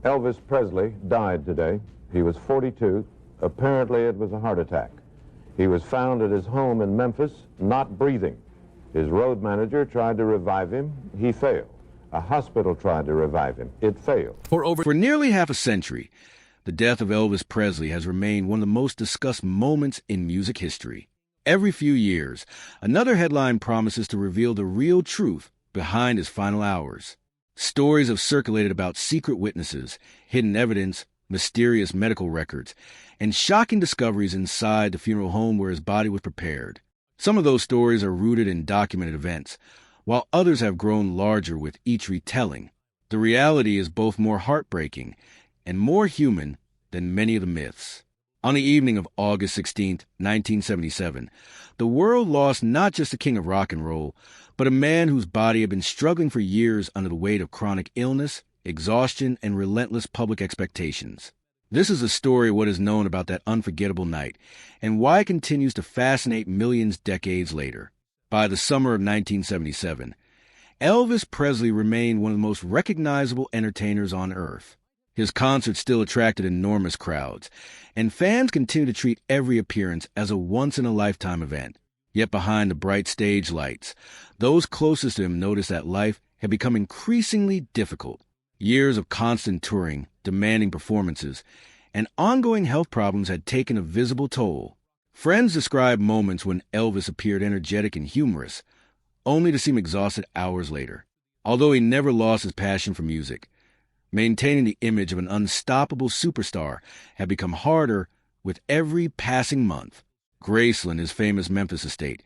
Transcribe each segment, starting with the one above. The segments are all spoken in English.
Elvis Presley died today. He was 42. Apparently it was a heart attack. He was found at his home in Memphis, not breathing. His road manager tried to revive him. He failed. A hospital tried to revive him. It failed. For nearly half a century, the death of Elvis Presley has remained one of the most discussed moments in music history. Every few years, another headline promises to reveal the real truth behind his final hours. Stories have circulated about secret witnesses, hidden evidence, mysterious medical records, and shocking discoveries inside the funeral home where his body was prepared. Some of those stories are rooted in documented events, while others have grown larger with each retelling. The reality is both more heartbreaking and more human than many of the myths. On the evening of August 16, 1977, the world lost not just the king of rock and roll, but a man whose body had been struggling for years under the weight of chronic illness, exhaustion, and relentless public expectations. This is a story of what is known about that unforgettable night and why it continues to fascinate millions decades later. By the summer of 1977, Elvis Presley remained one of the most recognizable entertainers on earth. His concerts still attracted enormous crowds, and fans continued to treat every appearance as a once-in-a-lifetime event. Yet behind the bright stage lights, those closest to him noticed that life had become increasingly difficult. Years of constant touring, demanding performances, and ongoing health problems had taken a visible toll. Friends described moments when Elvis appeared energetic and humorous, only to seem exhausted hours later. Although he never lost his passion for music, maintaining the image of an unstoppable superstar had become harder with every passing month. Graceland, his famous Memphis estate,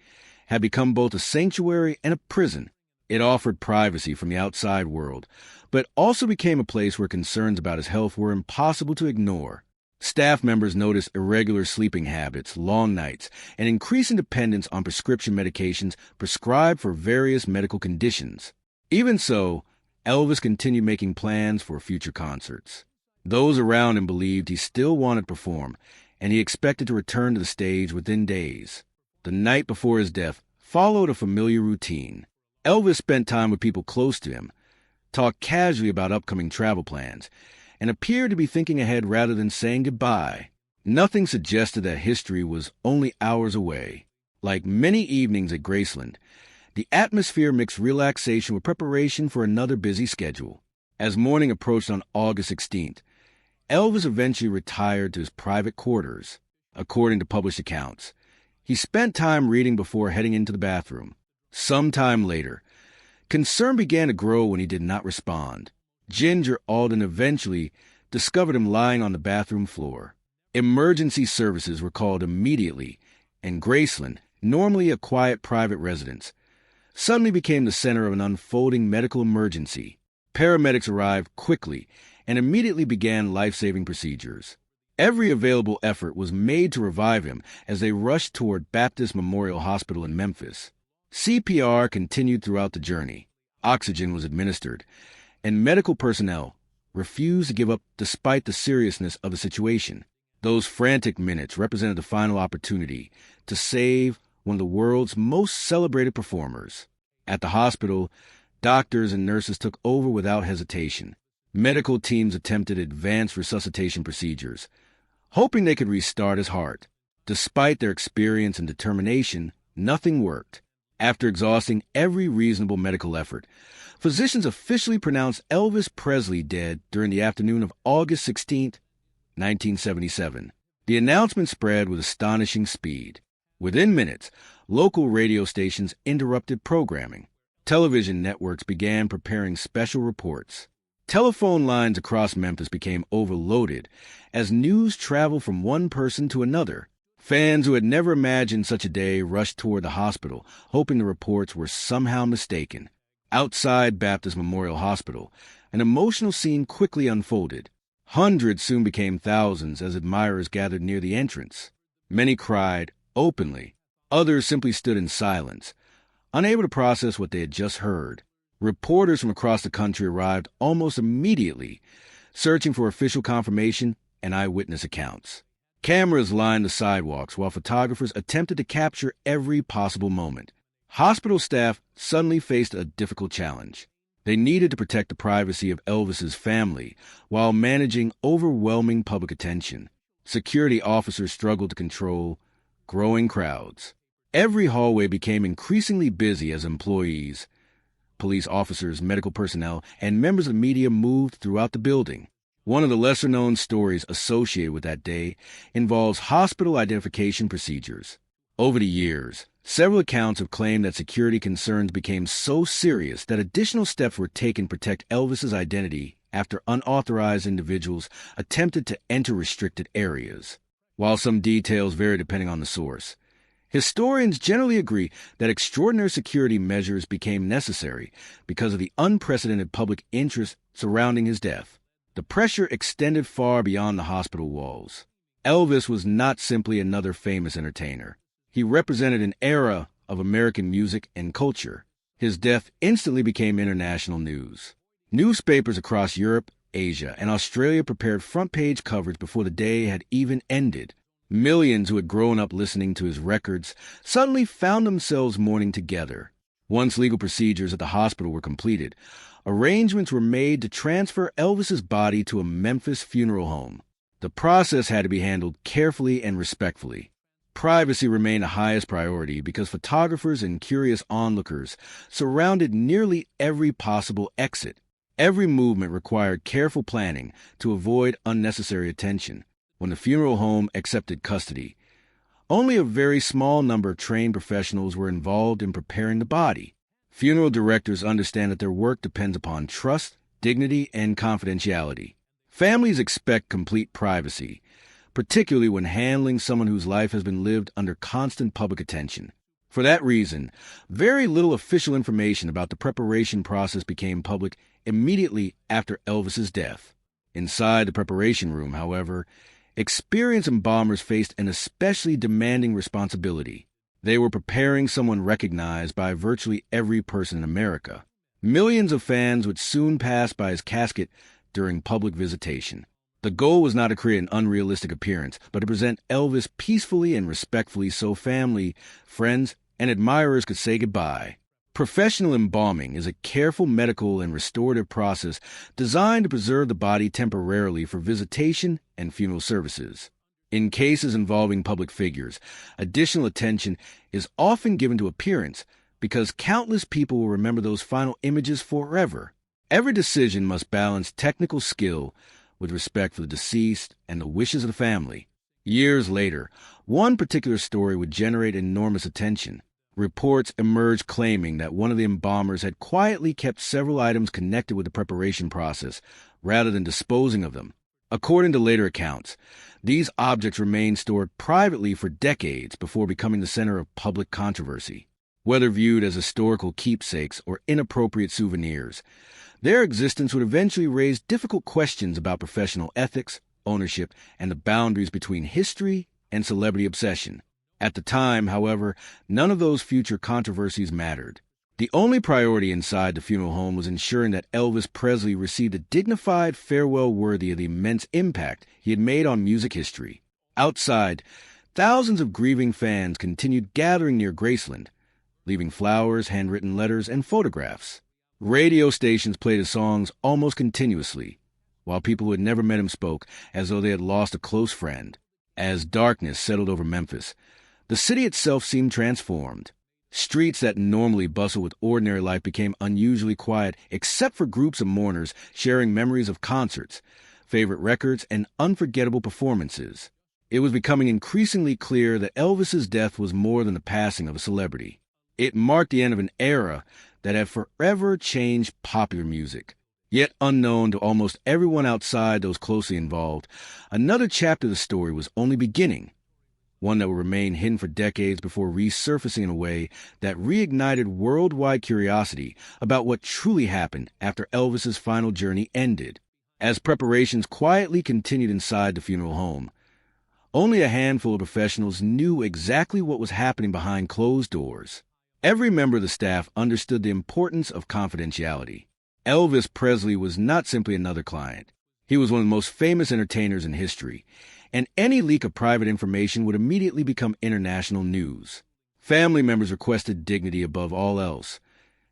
had become both a sanctuary and a prison. It offered privacy from the outside world, but also became a place where concerns about his health were impossible to ignore. Staff members noticed irregular sleeping habits, long nights, and increasing dependence on prescription medications prescribed for various medical conditions. Even so, Elvis continued making plans for future concerts. Those around him believed he still wanted to perform, and he expected to return to the stage within days. The night before his death followed a familiar routine. Elvis spent time with people close to him, talked casually about upcoming travel plans, and appeared to be thinking ahead rather than saying goodbye. Nothing suggested that history was only hours away. Like many evenings at Graceland, the atmosphere mixed relaxation with preparation for another busy schedule. As morning approached on August 16th, Elvis eventually retired to his private quarters. According to published accounts, he spent time reading before heading into the bathroom. Sometime later, concern began to grow when he did not respond. Ginger Alden eventually discovered him lying on the bathroom floor. Emergency services were called immediately, and Graceland, normally a quiet private residence, suddenly became the center of an unfolding medical emergency. Paramedics arrived quickly and immediately began life-saving procedures. Every available effort was made to revive him as they rushed toward Baptist Memorial Hospital in Memphis. CPR continued throughout the journey. Oxygen was administered, and medical personnel refused to give up despite the seriousness of the situation. Those frantic minutes represented the final opportunity to save one of the world's most celebrated performers. At the hospital, doctors and nurses took over without hesitation. Medical teams attempted advanced resuscitation procedures, hoping they could restart his heart. Despite their experience and determination, nothing worked. After exhausting every reasonable medical effort, physicians officially pronounced Elvis Presley dead during the afternoon of August 16, 1977. The announcement spread with astonishing speed. Within minutes, local radio stations interrupted programming. Television networks began preparing special reports. Telephone lines across Memphis became overloaded as news traveled from one person to another. Fans who had never imagined such a day rushed toward the hospital, hoping the reports were somehow mistaken. Outside Baptist Memorial Hospital, an emotional scene quickly unfolded. Hundreds soon became thousands as admirers gathered near the entrance. Many cried openly. Others simply stood in silence, unable to process what they had just heard. Reporters from across the country arrived almost immediately, searching for official confirmation and eyewitness accounts. Cameras lined the sidewalks while photographers attempted to capture every possible moment. Hospital staff suddenly faced a difficult challenge. They needed to protect the privacy of Elvis's family while managing overwhelming public attention. Security officers struggled to control growing crowds. Every hallway became increasingly busy as employees, police officers, medical personnel, and members of the media moved throughout the building. One of the lesser-known stories associated with that day involves hospital identification procedures. Over the years, several accounts have claimed that security concerns became so serious that additional steps were taken to protect Elvis's identity after unauthorized individuals attempted to enter restricted areas. While some details vary depending on the source, historians generally agree that extraordinary security measures became necessary because of the unprecedented public interest surrounding his death. The pressure extended far beyond the hospital walls. Elvis was not simply another famous entertainer. He represented an era of American music and culture. His death instantly became international news. Newspapers across Europe, Asia, and Australia prepared front-page coverage before the day had even ended. Millions who had grown up listening to his records suddenly found themselves mourning together. Once legal procedures at the hospital were completed, arrangements were made to transfer Elvis's body to a Memphis funeral home. The process had to be handled carefully and respectfully. Privacy remained the highest priority because photographers and curious onlookers surrounded nearly every possible exit. Every movement required careful planning to avoid unnecessary attention. When the funeral home accepted custody, only a very small number of trained professionals were involved in preparing the body. Funeral directors understand that their work depends upon trust, dignity, and confidentiality. Families expect complete privacy, particularly when handling someone whose life has been lived under constant public attention. For that reason, very little official information about the preparation process became public immediately after Elvis's death. Inside the preparation room, however, experienced embalmers faced an especially demanding responsibility. They were preparing someone recognized by virtually every person in America. Millions of fans would soon pass by his casket during public visitation. The goal was not to create an unrealistic appearance, but to present Elvis peacefully and respectfully so family, friends, and admirers could say goodbye. Professional embalming is a careful medical and restorative process designed to preserve the body temporarily for visitation and funeral services. In cases involving public figures, additional attention is often given to appearance because countless people will remember those final images forever. Every decision must balance technical skill with respect for the deceased and the wishes of the family. Years later, one particular story would generate enormous attention. Reports emerged claiming that one of the embalmers had quietly kept several items connected with the preparation process rather than disposing of them. According to later accounts, these objects remained stored privately for decades before becoming the center of public controversy. Whether viewed as historical keepsakes or inappropriate souvenirs, their existence would eventually raise difficult questions about professional ethics, ownership, and the boundaries between history and celebrity obsession. At the time, however, none of those future controversies mattered. The only priority inside the funeral home was ensuring that Elvis Presley received a dignified farewell worthy of the immense impact he had made on music history. Outside, thousands of grieving fans continued gathering near Graceland, leaving flowers, handwritten letters, and photographs. Radio stations played his songs almost continuously, while people who had never met him spoke as though they had lost a close friend. As darkness settled over Memphis, the city itself seemed transformed. Streets that normally bustle with ordinary life became unusually quiet, except for groups of mourners sharing memories of concerts, favorite records, and unforgettable performances. It was becoming increasingly clear that Elvis's death was more than the passing of a celebrity. It marked the end of an era that had forever changed popular music. Yet unknown to almost everyone outside those closely involved, another chapter of the story was only beginning, one that would remain hidden for decades before resurfacing in a way that reignited worldwide curiosity about what truly happened after Elvis's final journey ended. As preparations quietly continued inside the funeral home, only a handful of professionals knew exactly what was happening behind closed doors. Every member of the staff understood the importance of confidentiality. Elvis Presley was not simply another client. He was one of the most famous entertainers in history, and any leak of private information would immediately become international news. Family members requested dignity above all else,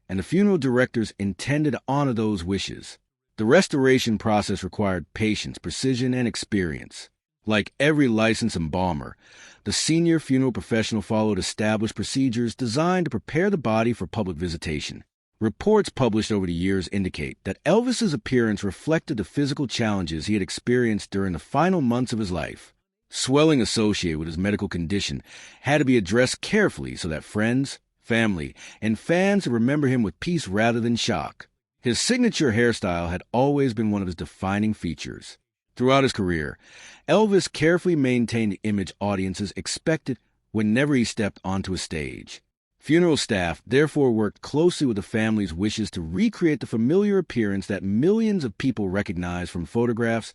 and the funeral directors intended to honor those wishes. The restoration process required patience, precision, and experience. Like every licensed embalmer, the senior funeral professional followed established procedures designed to prepare the body for public visitation. Reports published over the years indicate that Elvis's appearance reflected the physical challenges he had experienced during the final months of his life. Swelling associated with his medical condition had to be addressed carefully so that friends, family, and fans would remember him with peace rather than shock. His signature hairstyle had always been one of his defining features. Throughout his career, Elvis carefully maintained the image audiences expected whenever he stepped onto a stage. Funeral staff therefore worked closely with the family's wishes to recreate the familiar appearance that millions of people recognize from photographs,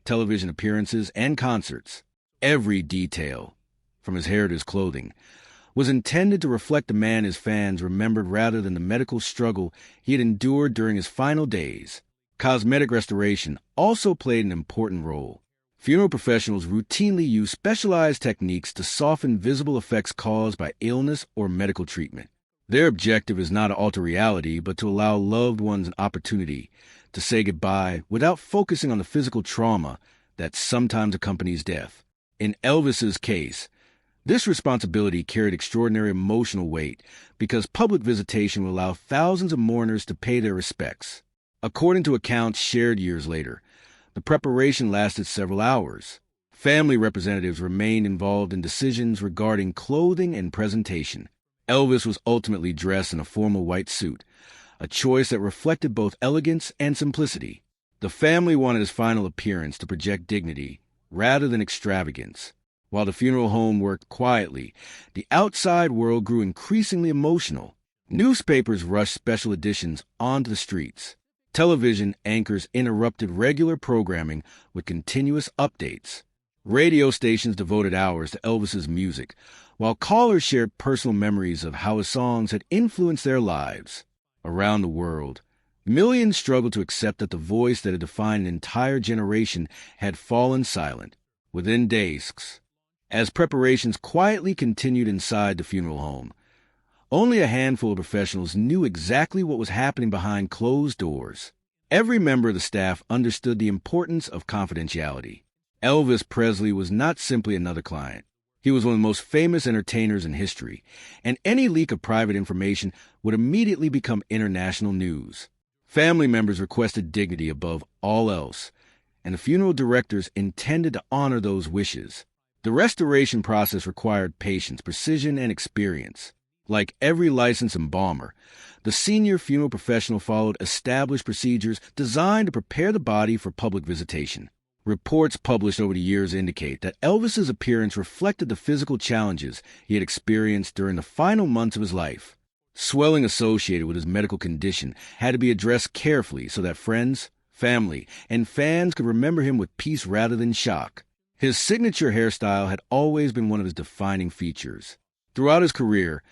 television appearances, and concerts. Every detail, from his hair to his clothing, was intended to reflect the man his fans remembered rather than the medical struggle he had endured during his final days. Cosmetic restoration also played an important role. Funeral professionals routinely use specialized techniques to soften visible effects caused by illness or medical treatment. Their objective is not to alter reality, but to allow loved ones an opportunity to say goodbye without focusing on the physical trauma that sometimes accompanies death. In Elvis's case, this responsibility carried extraordinary emotional weight because public visitation would allow thousands of mourners to pay their respects. According to accounts shared years later, the preparation lasted several hours. Family representatives remained involved in decisions regarding clothing and presentation. Elvis was ultimately dressed in a formal white suit, a choice that reflected both elegance and simplicity. The family wanted his final appearance to project dignity rather than extravagance. While the funeral home worked quietly, the outside world grew increasingly emotional. Newspapers rushed special editions onto the streets. Television anchors interrupted regular programming with continuous updates. Radio stations devoted hours to Elvis's music, while callers shared personal memories of how his songs had influenced their lives. Around the world, millions struggled to accept that the voice that had defined an entire generation had fallen silent. Within days, as preparations quietly continued inside the funeral home, only a handful of professionals knew exactly what was happening behind closed doors. Every member of the staff understood the importance of confidentiality. Elvis Presley was not simply another client. He was one of the most famous entertainers in history, and any leak of private information would immediately become international news. Family members requested dignity above all else, and the funeral directors intended to honor those wishes. The restoration process required patience, precision, and experience. Like every licensed embalmer, the senior funeral professional followed established procedures designed to prepare the body for public visitation. Reports published over the years indicate that Elvis's appearance reflected the physical challenges he had experienced during the final months of his life. Swelling associated with his medical condition had to be addressed carefully so that friends, family, and fans could remember him with peace rather than shock. His signature hairstyle had always been one of his defining features. Throughout his career,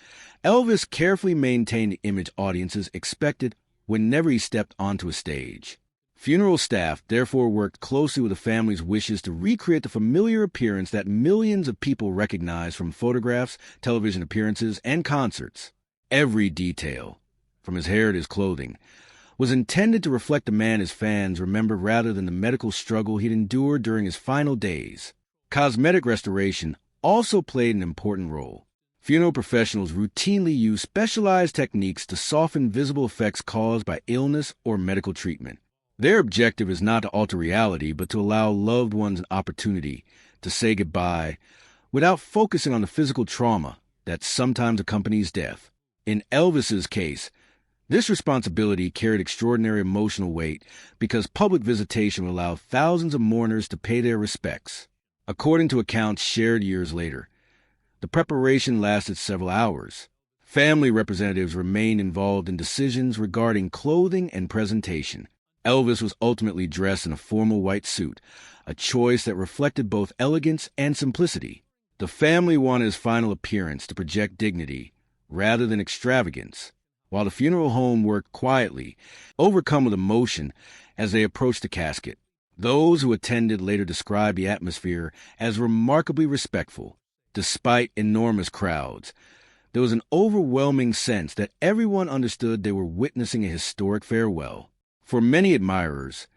Elvis carefully maintained the image audiences expected whenever he stepped onto a stage. Funeral staff therefore worked closely with the family's wishes to recreate the familiar appearance that millions of people recognize from photographs, television appearances, and concerts. Every detail, from his hair to his clothing, was intended to reflect the man his fans remembered rather than the medical struggle he'd endured during his final days. Cosmetic restoration also played an important role. Funeral professionals routinely use specialized techniques to soften visible effects caused by illness or medical treatment. Their objective is not to alter reality, but to allow loved ones an opportunity to say goodbye without focusing on the physical trauma that sometimes accompanies death. In Elvis's case, this responsibility carried extraordinary emotional weight because public visitation would allow thousands of mourners to pay their respects. According to accounts shared years later, the preparation lasted several hours. Family representatives remained involved in decisions regarding clothing and presentation. Elvis was ultimately dressed in a formal white suit, a choice that reflected both elegance and simplicity. The family wanted his final appearance to project dignity rather than extravagance. While the funeral home worked quietly, overcome with emotion as they approached the casket. Those who attended later described the atmosphere as remarkably respectful. Despite enormous crowds, there was an overwhelming sense that everyone understood they were witnessing a historic farewell. For many admirers,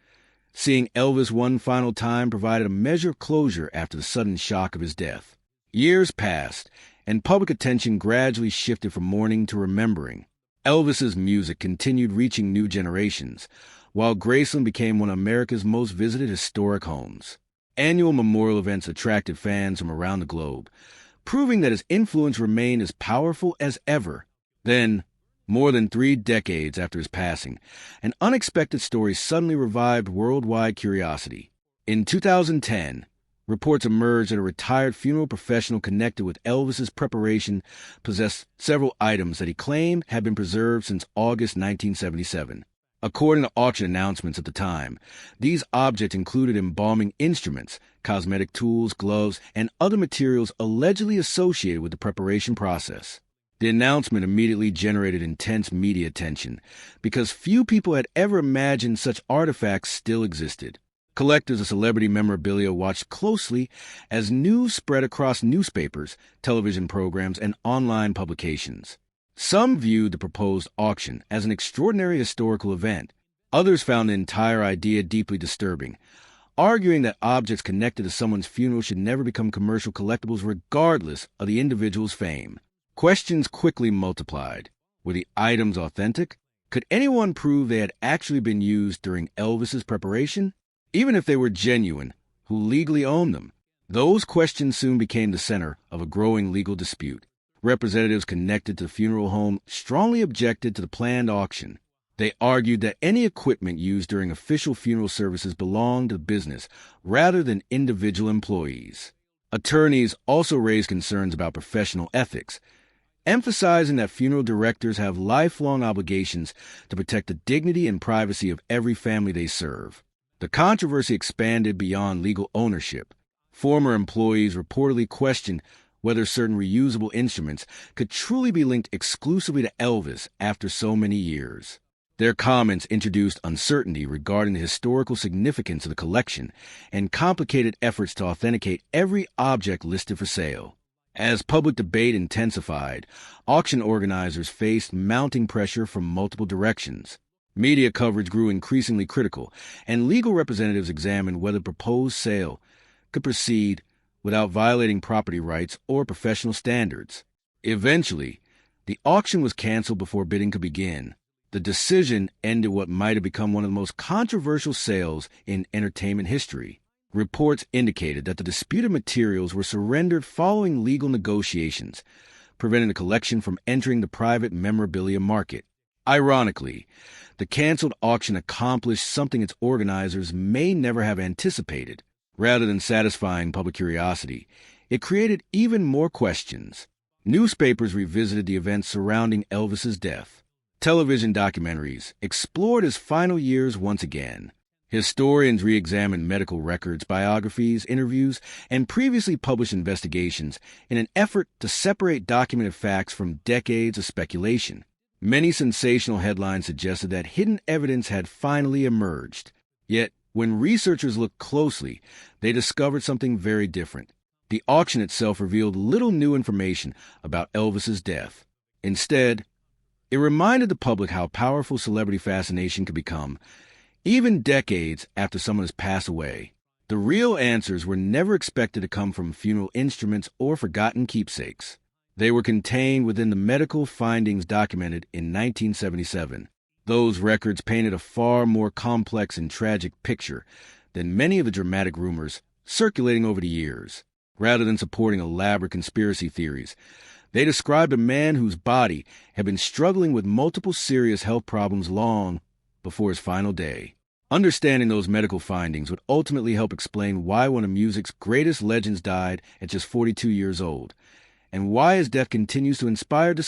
seeing Elvis one final time provided a measure of closure after the sudden shock of his death. Years passed, and public attention gradually shifted from mourning to remembering. Elvis's music continued reaching new generations, while Graceland became one of America's most visited historic homes. Annual memorial events attracted fans from around the globe, proving that his influence remained as powerful as ever. Then, more than 3 decades after his passing, an unexpected story suddenly revived worldwide curiosity. In 2010, reports emerged that a retired funeral professional connected with Elvis's preparation possessed several items that he claimed had been preserved since August 1977. According to auction announcements at the time, these objects included embalming instruments, cosmetic tools, gloves, and other materials allegedly associated with the preparation process. The announcement immediately generated intense media attention because few people had ever imagined such artifacts still existed. Collectors of celebrity memorabilia watched closely as news spread across newspapers, television programs, and online publications. Some viewed the proposed auction as an extraordinary historical event. Others found the entire idea deeply disturbing, arguing that objects connected to someone's funeral should never become commercial collectibles regardless of the individual's fame. Questions quickly multiplied. Were the items authentic? Could anyone prove they had actually been used during Elvis's preparation? Even if they were genuine, who legally owned them? Those questions soon became the center of a growing legal dispute. Representatives connected to the funeral home strongly objected to the planned auction. They argued that any equipment used during official funeral services belonged to the business rather than individual employees. Attorneys also raised concerns about professional ethics, emphasizing that funeral directors have lifelong obligations to protect the dignity and privacy of every family they serve. The controversy expanded beyond legal ownership. Former employees reportedly questioned whether certain reusable instruments could truly be linked exclusively to Elvis after so many years. Their comments introduced uncertainty regarding the historical significance of the collection and complicated efforts to authenticate every object listed for sale. As public debate intensified, auction organizers faced mounting pressure from multiple directions. Media coverage grew increasingly critical, and legal representatives examined whether the proposed sale could proceed without violating property rights or professional standards. Eventually, the auction was canceled before bidding could begin. The decision ended what might have become one of the most controversial sales in entertainment history. Reports indicated that the disputed materials were surrendered following legal negotiations, preventing the collection from entering the private memorabilia market. Ironically, the canceled auction accomplished something its organizers may never have anticipated. Rather than satisfying public curiosity, it created even more questions. Newspapers revisited the events surrounding Elvis's death. Television documentaries explored his final years once again. Historians re-examined medical records, biographies, interviews, and previously published investigations in an effort to separate documented facts from decades of speculation. Many sensational headlines suggested that hidden evidence had finally emerged. Yet, when researchers looked closely, they discovered something very different. The auction itself revealed little new information about Elvis's death. Instead, it reminded the public how powerful celebrity fascination could become, even decades after someone has passed away. The real answers were never expected to come from funeral instruments or forgotten keepsakes. They were contained within the medical findings documented in 1977. Those records painted a far more complex and tragic picture than many of the dramatic rumors circulating over the years. Rather than supporting elaborate conspiracy theories, they described a man whose body had been struggling with multiple serious health problems long before his final day. Understanding those medical findings would ultimately help explain why one of music's greatest legends died at just 42 years old, and why his death continues to inspire discussion